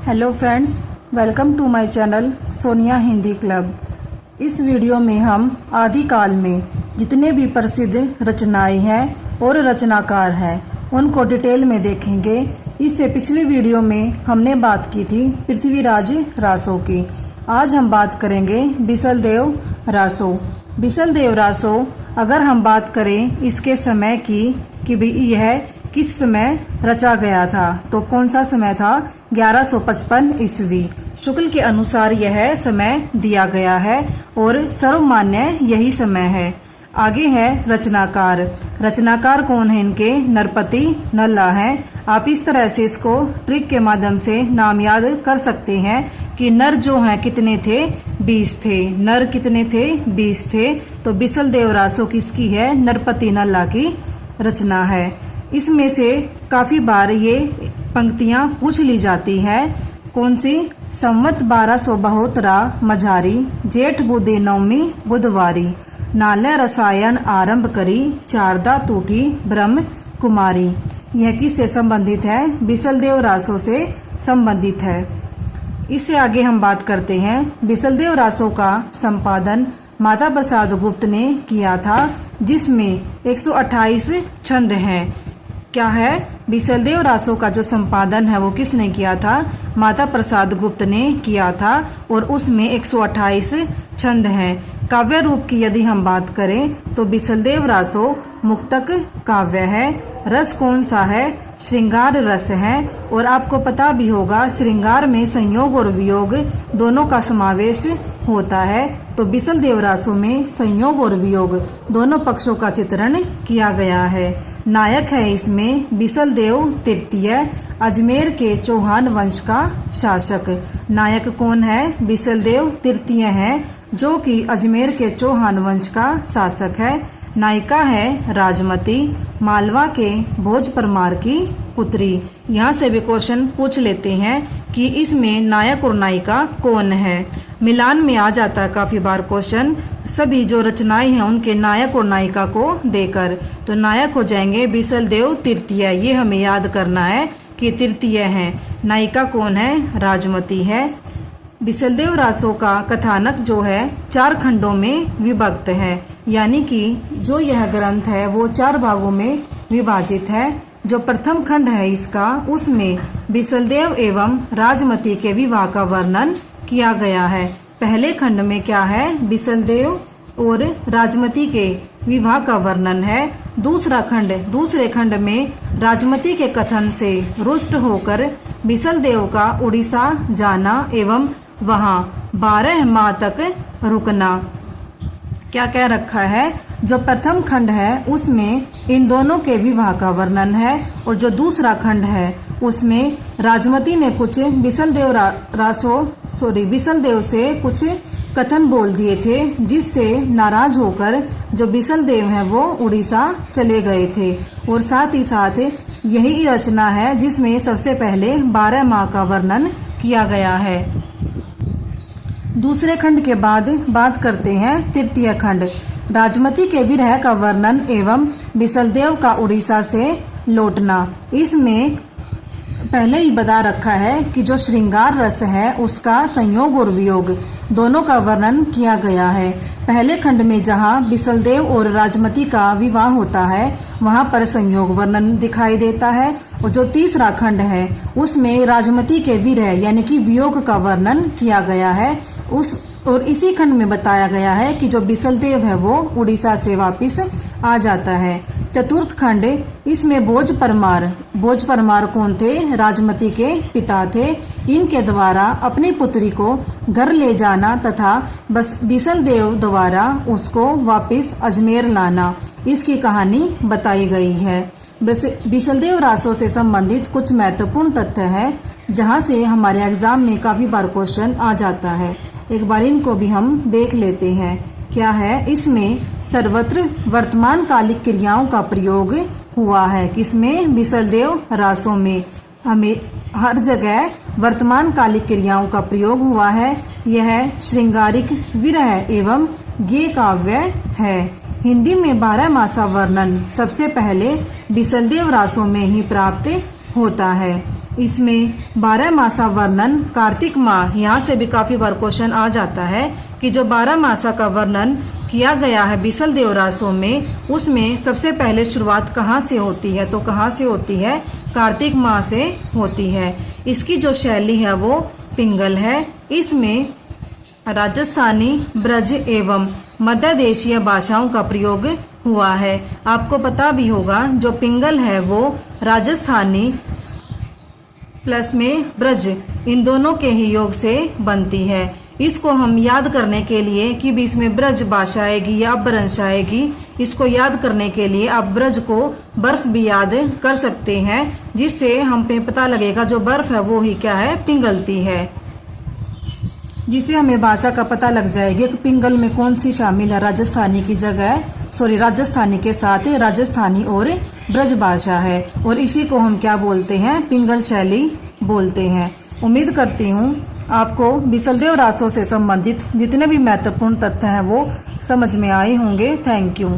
Hello friends, welcome to my channel Sonia Hindi club. इस video में हम आदिकाल में जितने भी प्रसिद्ध रचनाएं हैं और रचनाकार हैं उनको डिटेल में देखेंगे। इससे पिछली वीडियो में हमने बात की थी पृथ्वीराज रासो की। आज हम बात करेंगे बिसलदेव रासो। बिसलदेव रासो अगर हम बात करें इसके समय की कि यह किस समय रचा गया था, तो कौन सा समय था? 1155 ईस्वी शुक्ल के अनुसार यह समय दिया गया है और सर्वमान्य यही समय है। आगे है रचनाकार। रचनाकार कौन है इनके? नरपति नल्ला है। आप इस तरह से इसको ट्रिक के माध्यम से नाम याद कर सकते हैं कि नर जो हैं कितने थे? 20 थे। नर कितने थे? 20 थे। तो बिसलदेव रासो किसकी है? नरपति नल्ला की रचना है। इसमें से काफी बार ये पंक्तियां पूछ ली जाती है। कौन सी? संवत 1272 मझारी, जेठ बुधे नवमी बुधवारी, नाले रसायन आरंभ करी, शारदा टूटी ब्रह्म कुमारी। यह किससे संबंधित है? बिसलदेव रासो से संबंधित है। इससे आगे हम बात करते हैं। बिसलदेव रासो का संपादन माता प्रसाद गुप्त ने किया था, जिसमें 128 छंद हैं। क्या है? बिसलदेव रासो का जो संपादन है वो किसने किया था? माता प्रसाद गुप्त ने किया था और उसमें 128 छंद हैं। काव्य रूप की यदि हम बात करें तो बिसलदेव रासो मुक्तक काव्य है। रस कौन सा है? श्रृंगार रस है। और आपको पता भी होगा श्रृंगार में संयोग और वियोग दोनों का समावेश होता है। तो बिसलदेव रासो में संयोग और वियोग दोनों पक्षों का चित्रण किया गया है। नायक है इसमें बिसलदेव तृतीय, अजमेर के चौहान वंश का शासक। नायक कौन है? बिसलदेव तृतीय है, जो कि अजमेर के चौहान वंश का शासक है। नायिका है राजमती, मालवा के भोज परमार की पुत्री। यहाँ से भी क्वेश्चन पूछ लेते हैं कि इसमें नायक और नायिका कौन है। मिलान में आ जाता है काफी बार क्वेश्चन, सभी जो रचनाएं हैं उनके नायक और नायिका को देकर। तो नायक हो जाएंगे बिसलदेव तृतीय, ये हमें याद करना है कि तृतीय है। नायिका कौन है? राजमती है। बिसलदेव रासो का कथानक जो है 4 खंडों में विभक्त है, यानी कि जो यह ग्रंथ है वो 4 भागों में विभाजित है। जो प्रथम खंड है इसका, उसमें बिसलदेव एवं राजमती के विवाह का वर्णन किया गया है। पहले खंड में क्या है? बिसलदेव और राजमती के विवाह का वर्णन है। दूसरे खंड में राजमती के कथन से रुष्ट होकर बिसलदेव का उड़ीसा जाना एवं वहां 12 माह तक रुकना। क्या कह रखा है? जो प्रथम खंड है उसमें इन दोनों के विवाह का वर्णन है और जो दूसरा खंड है उसमें राजमती ने कुछ बिसलदेव से कुछ कथन बोल दिए थे, जिससे नाराज होकर जो बिसलदेव हैं वो उड़ीसा चले गए थे। और साथ ही साथ यही रचना है जिसमें सबसे पहले 12 माह का वर्णन किया गया है। दूसरे खंड के बाद बात करते हैं तृतीय खंड, राजमती के विरह का वर्णन एवं बिसलदेव का उड़ीसा से लौटना। इसमें पहले ही बता रखा है कि जो श्रृंगार रस है उसका संयोग और वियोग दोनों का वर्णन किया गया है। पहले खंड में जहाँ बिसलदेव और राजमती का विवाह होता है वहाँ पर संयोग वर्णन दिखाई देता है, और जो तीसरा खंड है उसमें राजमती के विरह यानी कि वियोग का वर्णन किया गया है। और इसी खंड में बताया गया है कि जो बिसलदेव है वो उड़ीसा से वापस आ जाता है। चतुर्थ खंड, इसमें भोज परमार कौन थे? राजमती के पिता थे। इनके द्वारा अपनी पुत्री को घर ले जाना तथा बस बिसलदेव द्वारा उसको वापस अजमेर लाना, इसकी कहानी बताई गई है। बस बिसलदेव रासो से संबंधित कुछ महत्वपूर्ण तथ्य है जहाँ से हमारे एग्जाम में काफी बार क्वेश्चन आ जाता है। एक बार इनको भी हम देख लेते हैं। क्या है? इसमें सर्वत्र वर्तमान कालिक क्रियाओं का प्रयोग हुआ है। किसमें? बिसलदेव रासो में हमें हर जगह वर्तमान कालिक क्रियाओं का प्रयोग हुआ है। यह श्रृंगारिक विरह एवं गे काव्य है। हिंदी में 12 मासा वर्णन सबसे पहले बिसलदेव रासो में ही प्राप्त होता है। इसमें 12 मासा वर्णन, कार्तिक माह, यहाँ से भी काफ़ी बार क्वेश्चन आ जाता है कि जो 12 मासा का वर्णन किया गया है बीसल देव रासों में, उसमें सबसे पहले शुरुआत कहाँ से होती है? तो कहाँ से होती है? कार्तिक माह से होती है। इसकी जो शैली है वो पिंगल है। इसमें राजस्थानी, ब्रज एवं मध्य देशीय भाषाओं का प्रयोग हुआ है। आपको पता भी होगा जो पिंगल है वो राजस्थानी प्लस में ब्रज, इन दोनों के ही योग से बनती है। इसको हम याद करने के लिए कि भी इसमें ब्रज भाषा आएगी या अपभ्रंश आएगी, इसको याद करने के लिए आप ब्रज को बर्फ भी याद कर सकते हैं, जिससे हम पे पता लगेगा जो बर्फ है वो ही क्या है? पिंगलती है। जिससे हमें भाषा का पता लग जाएगा कि पिंगल में कौन सी शामिल है। राजस्थानी की जगह राजस्थानी के साथ राजस्थानी और ब्रज भाषा है, और इसी को हम क्या बोलते हैं? पिंगल शैली बोलते हैं। उम्मीद करती हूँ आपको बीसलदेव रासों से संबंधित जितने भी महत्वपूर्ण तथ्य हैं वो समझ में आए होंगे। Thank you.